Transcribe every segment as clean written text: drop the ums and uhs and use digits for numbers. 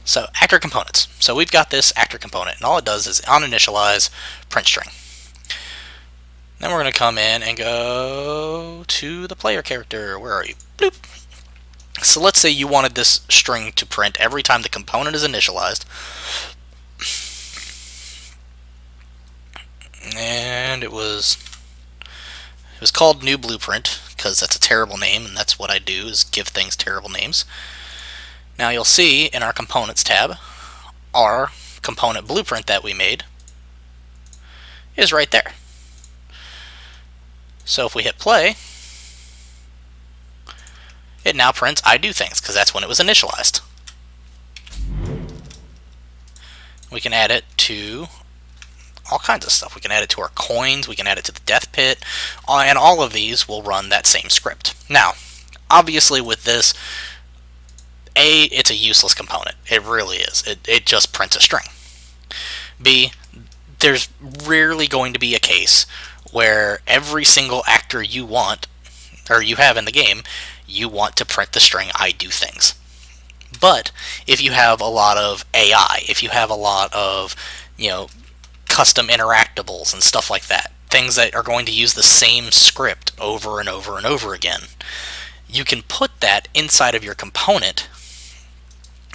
So actor components. So we've got this actor component, and all it does is uninitialize print string. Then we're going to come in and go to the player character. Where are you? Bloop. So let's say you wanted this string to print every time the component is initialized. And it was called new blueprint because that's a terrible name, and that's what I do, is give things terrible names. Now you'll see in our components tab, our component blueprint that we made is right there. So if we hit play, it now prints I do things because that's when it was initialized. We can add it to all kinds of stuff. We can add it to our coins, we can add it to the death pit, and all of these will run that same script. Now, obviously with this, A, it's a useless component. It really is. It just prints a string. B, there's rarely going to be a case where every single actor you want, or you have in the game, you want to print the string I do things. But if you have a lot of AI, if you have a lot of, custom interactables and stuff like that, things that are going to use the same script over and over and over again, you can put that inside of your component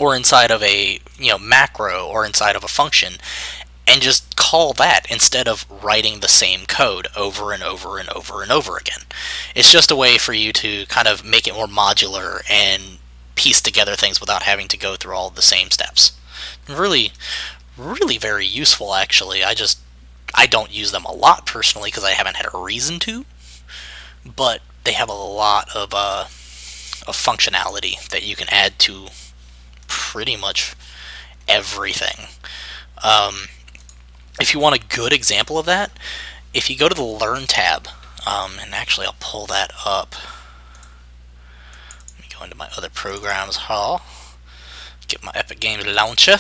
or inside of a macro or inside of a function and just call that instead of writing the same code over and over and over and over again. It's just a way for you to kind of make it more modular and piece together things without having to go through all the same steps. Really, really very useful, actually. I don't use them a lot personally because I haven't had a reason to, but they have a lot of functionality that you can add to pretty much everything. If you want a good example of that, if you go to the Learn tab, and actually I'll pull that up. Let me go into my other programs hall, get my Epic Games launcher.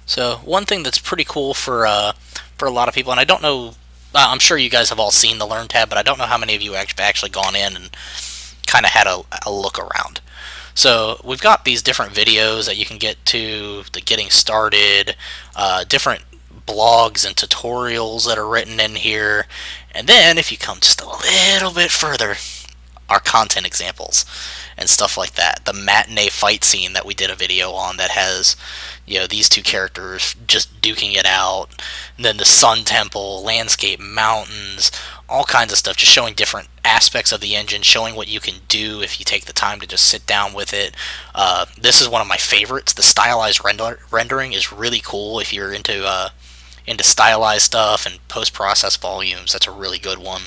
So one thing that's pretty cool for a lot of people, and I don't know, I'm sure you guys have all seen the Learn tab, but I don't know how many of you have actually gone in and kind of had a look around. So we've got these different videos that you can get to, the getting started, different blogs and tutorials that are written in here, and then if you come just a little bit further, our content examples and stuff like that. The matinee fight scene that we did a video on that has these two characters just duking it out, and then the sun temple, landscape, mountains, all kinds of stuff, just showing different aspects of the engine, showing what you can do if you take the time to just sit down with it. This is one of my favorites. The stylized rendering is really cool if you're into stylized stuff and post-process volumes. That's a really good one.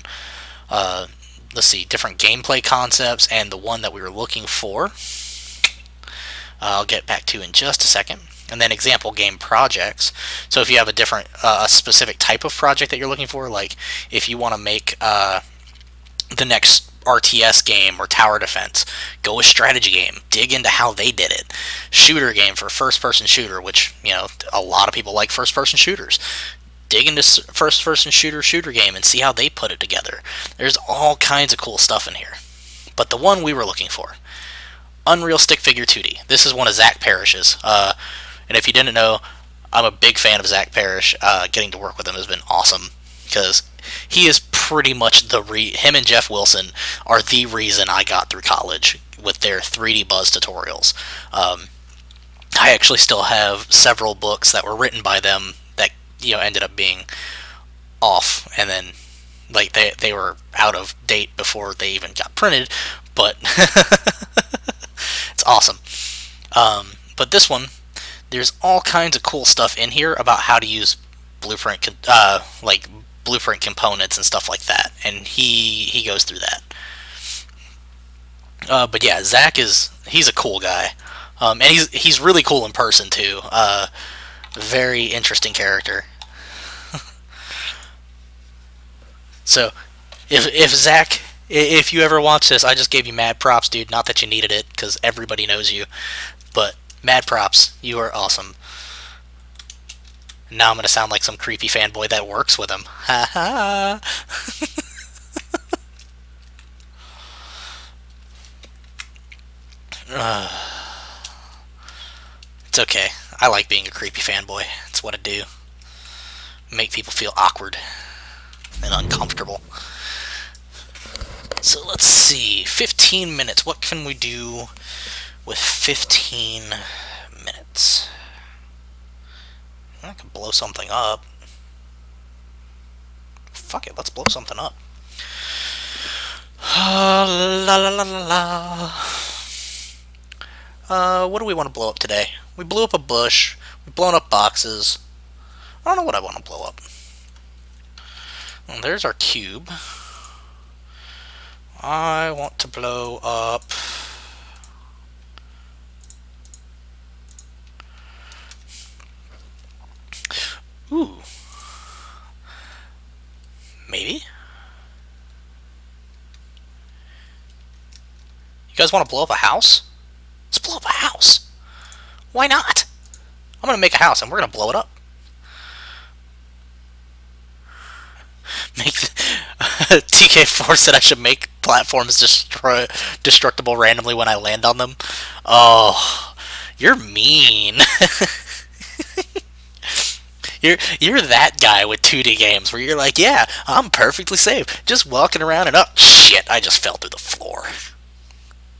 Let's see, different gameplay concepts, and the one that we were looking for, I'll get back to in just a second. And then example game projects. So if you have a specific type of project that you're looking for, like if you want to make the next RTS game or tower defense, go with strategy game, dig into how they did it. Shooter game for first-person shooter, which a lot of people like first-person shooters. Dig into first-person shooter game and see how they put it together. There's all kinds of cool stuff in here. But the one we were looking for, Unreal Stick Figure 2D. This is one of Zach Parrish's. And if you didn't know, I'm a big fan of Zach Parrish. Getting to work with him has been awesome because he is pretty much him and Jeff Wilson are the reason I got through college with their 3D Buzz tutorials. I actually still have several books that were written by them that ended up being off, and then they were out of date before they even got printed, but it's awesome. But this one, there's all kinds of cool stuff in here about how to use blueprint blueprint components and stuff like that, and he goes through that. But yeah, Zach he's a cool guy, and he's really cool in person too. Very interesting character. So if Zach, if you ever watch this, I just gave you mad props, dude. Not that you needed it, because everybody knows you, but mad props. You are awesome. Now I'm going to sound like some creepy fanboy that works with him. Ha ha. It's okay. I like being a creepy fanboy. It's what I do. Make people feel awkward and uncomfortable. So let's see. 15 minutes. What can we do with 15 minutes? I can blow something up. Fuck it, let's blow something up. La la la la la. What do we want to blow up today? We blew up a bush. We've blown up boxes. I don't know what I want to blow up. Well, there's our cube. I want to blow up... Ooh. Maybe? You guys want to blow up a house? Let's blow up a house. Why not? I'm going to make a house and we're going to blow it up. TK4 said I should make platforms destructible randomly when I land on them. Oh, you're mean. You're that guy with 2D games where you're like, yeah, I'm perfectly safe, just walking around and shit, I just fell through the floor.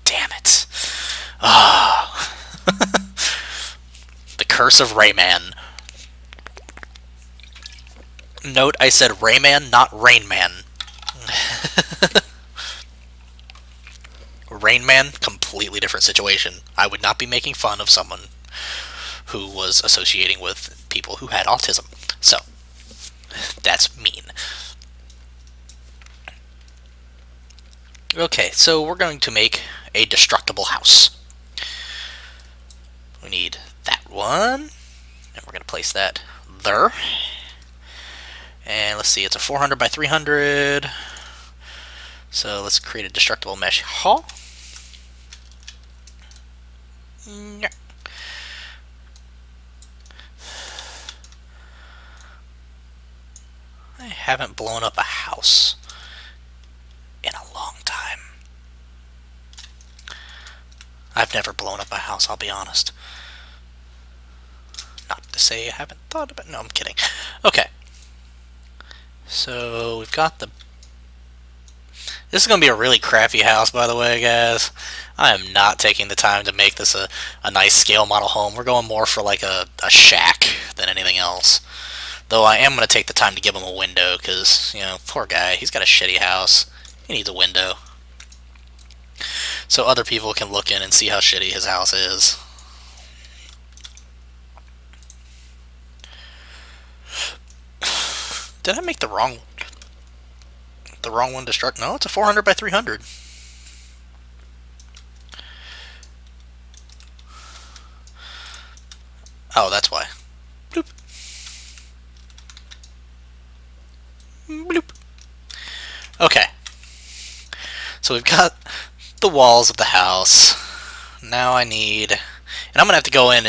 Damn it. Ah. The curse of Rayman. Note, I said Rayman, not Rain Man. Rain Man, completely different situation. I would not be making fun of someone who was associating with people who had autism. So, that's mean. Okay, so we're going to make a destructible house. We need that one, and we're going to place that there. And let's see, it's a 400 by 300. So let's create a destructible mesh hall. Yeah. I haven't blown up a house in a long time. I've never blown up a house, I'll be honest. Not to say I haven't thought about it. No, I'm kidding. Okay. So we've got the... This is going to be a really crappy house, by the way, guys. I am not taking the time to make this a nice scale model home. We're going more for like a shack than anything else. Though I am going to take the time to give him a window, because, you know, poor guy, he's got a shitty house. He needs a window. So other people can look in and see how shitty his house is. Did I make the wrong one destruct? No, it's a 400 by 300. Oh, that's why. Bloop. Bloop. Okay. So we've got the walls of the house. Now I need... And I'm going to have to go in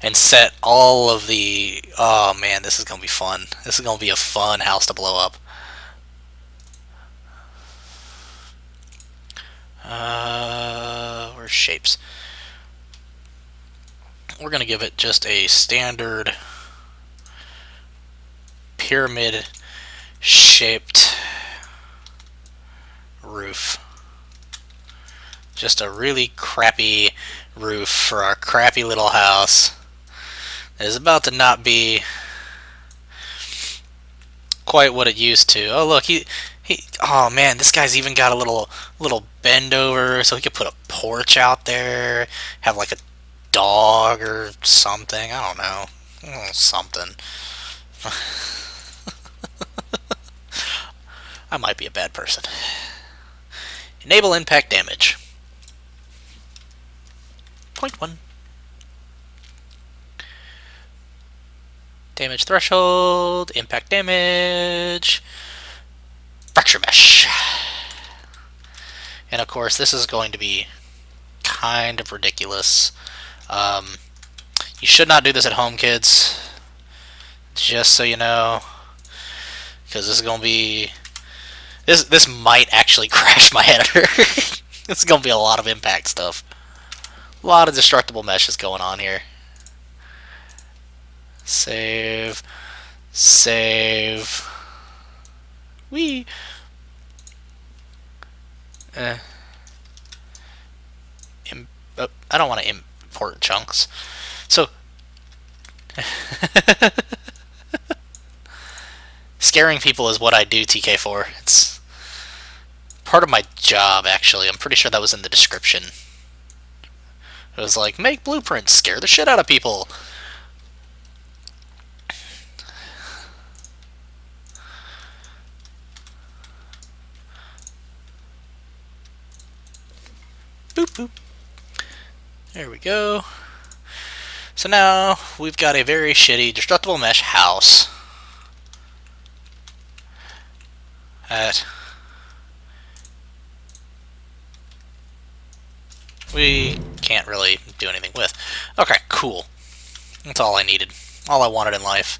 and set all of the... Oh, man, this is going to be fun. This is going to be a fun house to blow up. Where's shapes? We're going to give it just a standard pyramid-shaped roof. Just a really crappy roof for our crappy little house. It is about to not be quite what it used to. Oh look, oh man, this guy's even got a little bend over so he could put a porch out there, have like a dog or something. I don't know. Something. I might be a bad person. Enable impact damage. 0.1. Damage threshold, impact damage, fracture mesh. And of course, this is going to be kind of ridiculous. You should not do this at home, kids. Just so you know. Because this is going to be... This might actually crash my editor. This is going to be a lot of impact stuff. A lot of destructible meshes going on here. Save. Save. Wee. Eh. I don't want to import chunks. So, scaring people is what I do, TK4. It's part of my job, actually. I'm pretty sure that was in the description. It was like, make blueprints, scare the shit out of people. Boop, boop. There we go. So now we've got a very shitty destructible mesh house. That we can't really do anything with. Okay, cool. That's all I needed. All I wanted in life.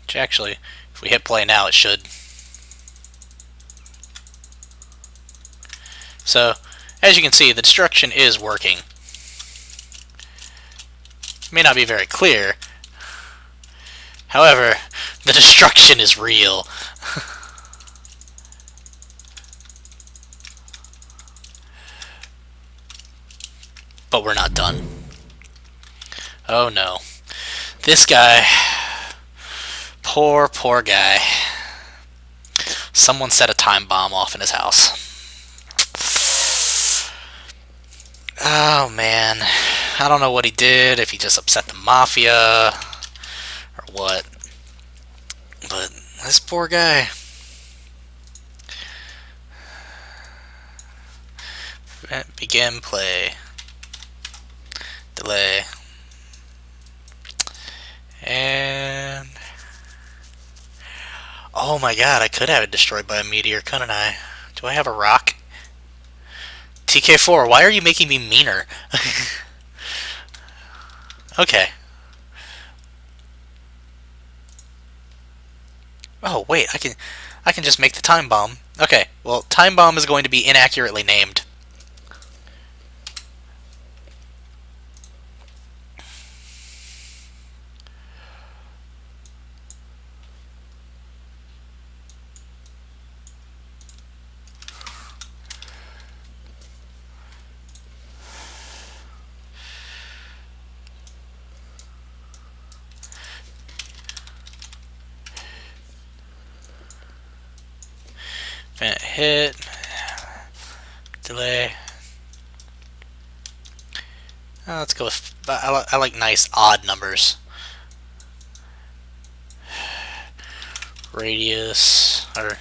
Which actually, if we hit play now, it should. So, as you can see, the destruction is working. It may not be very clear. However, the destruction is real. But we're not done. Oh no. This guy. Poor, poor guy. Someone set a time bomb off in his house. Oh man. I don't know what he did, if he just upset the mafia, or what. But this poor guy. Begin play. Delay. And... oh my god, I could have it destroyed by a meteor, couldn't I? Do I have a rock? TK4, why are you making me meaner? Okay. Oh wait, I can just make the time bomb. Okay, well, time bomb is going to be inaccurately named. Hit. Delay. Let's go with... I like nice odd numbers. Radius, or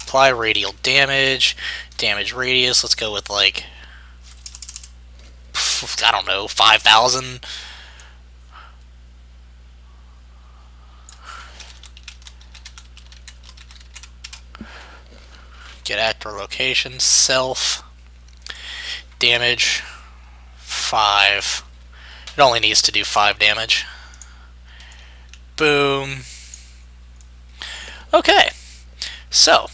apply radial damage, damage radius, let's go with like, I don't know, 5,000. Get actor location, self, damage, 5. It only needs to do 5 damage. Boom. Okay, so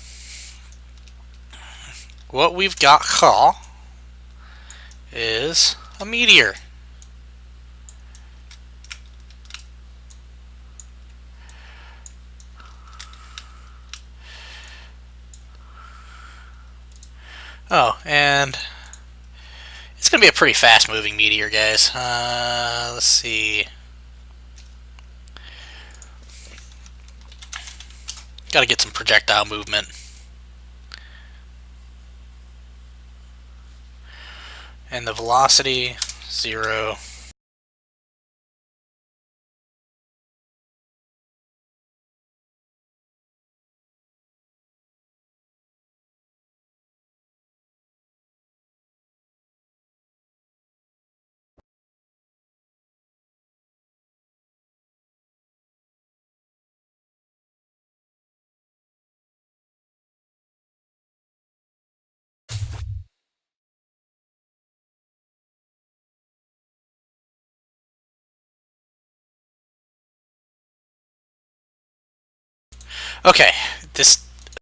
what we've got here is a meteor. Oh, and it's going to be a pretty fast moving meteor, guys. Let's see. Got to get some projectile movement. And the velocity, 0. Okay, this